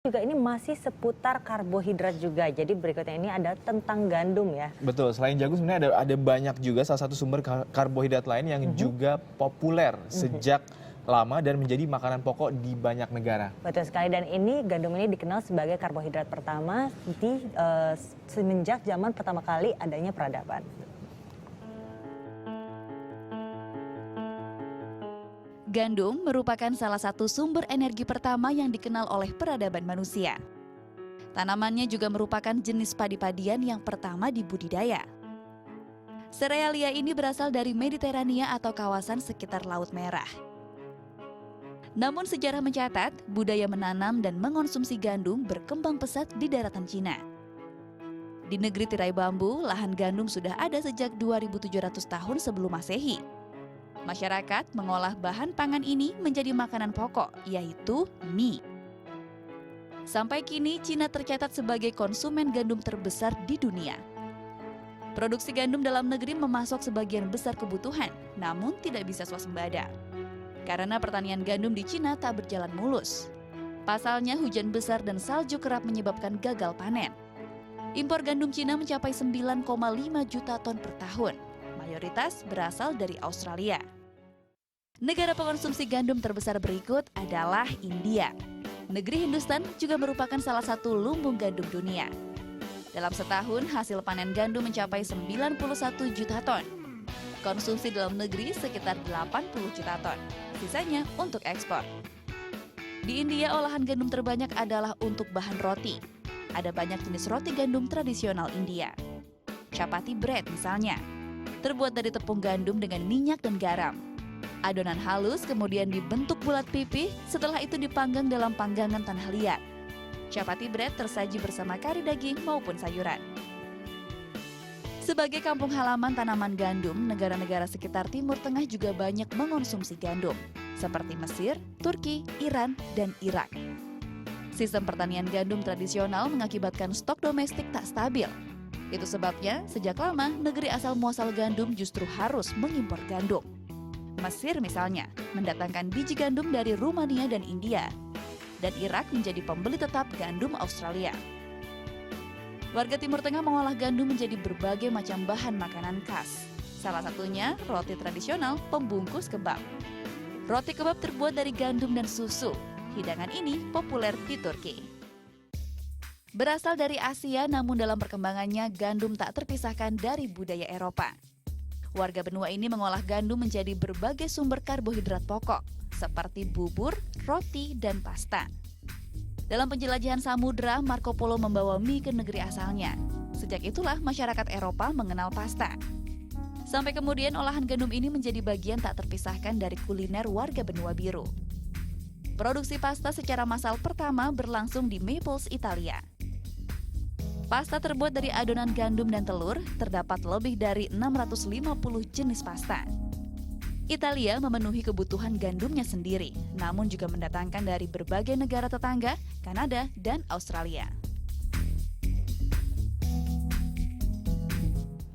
Juga ini masih seputar karbohidrat juga. Jadi berikutnya ini ada tentang gandum ya. Betul, selain jagung sebenarnya ada banyak juga salah satu sumber karbohidrat lain yang juga populer sejak lama dan menjadi makanan pokok di banyak negara. Betul sekali, dan ini gandum ini dikenal sebagai karbohidrat pertama semenjak zaman pertama kali adanya peradaban. Gandum merupakan salah satu sumber energi pertama yang dikenal oleh peradaban manusia. Tanamannya juga merupakan jenis padi-padian yang pertama dibudidaya. Serealia ini berasal dari Mediterania atau kawasan sekitar Laut Merah. Namun sejarah mencatat, budaya menanam dan mengonsumsi gandum berkembang pesat di daratan Cina. Di negeri tirai bambu, lahan gandum sudah ada sejak 2700 tahun sebelum Masehi. Masyarakat mengolah bahan pangan ini menjadi makanan pokok, yaitu mie. Sampai kini, Cina tercatat sebagai konsumen gandum terbesar di dunia. Produksi gandum dalam negeri memasok sebagian besar kebutuhan, namun tidak bisa swasembada. Karena pertanian gandum di Cina tak berjalan mulus. Pasalnya, hujan besar dan salju kerap menyebabkan gagal panen. Impor gandum Cina mencapai 9,5 juta ton per tahun. Mayoritas berasal dari Australia. Negara pengonsumsi gandum terbesar berikut adalah India. Negeri Hindustan juga merupakan salah satu lumbung gandum dunia. Dalam setahun, hasil panen gandum mencapai 91 juta ton. Konsumsi dalam negeri sekitar 80 juta ton. Sisanya untuk ekspor. Di India, olahan gandum terbanyak adalah untuk bahan roti. Ada banyak jenis roti gandum tradisional India. Chapati bread misalnya, terbuat dari tepung gandum dengan minyak dan garam. Adonan halus kemudian dibentuk bulat pipih, setelah itu dipanggang dalam panggangan tanah liat. Chapati bread tersaji bersama kari daging maupun sayuran. Sebagai kampung halaman tanaman gandum, negara-negara sekitar Timur Tengah juga banyak mengonsumsi gandum, seperti Mesir, Turki, Iran, dan Irak. Sistem pertanian gandum tradisional mengakibatkan stok domestik tak stabil. Itu sebabnya, sejak lama negeri asal-muasal gandum justru harus mengimpor gandum. Mesir misalnya, mendatangkan biji gandum dari Rumania dan India. Dan Irak menjadi pembeli tetap gandum Australia. Warga Timur Tengah mengolah gandum menjadi berbagai macam bahan makanan khas. Salah satunya roti tradisional pembungkus kebab. Roti kebab terbuat dari gandum dan susu. Hidangan ini populer di Turki. Berasal dari Asia, namun dalam perkembangannya gandum tak terpisahkan dari budaya Eropa. Warga benua ini mengolah gandum menjadi berbagai sumber karbohidrat pokok, seperti bubur, roti, dan pasta. Dalam penjelajahan samudra, Marco Polo membawa mie ke negeri asalnya. Sejak itulah masyarakat Eropa mengenal pasta. Sampai kemudian olahan gandum ini menjadi bagian tak terpisahkan dari kuliner warga benua biru. Produksi pasta secara massal pertama berlangsung di Naples, Italia. Pasta terbuat dari adonan gandum dan telur, terdapat lebih dari 650 jenis pasta. Italia memenuhi kebutuhan gandumnya sendiri, namun juga mendatangkan dari berbagai negara tetangga, Kanada, dan Australia.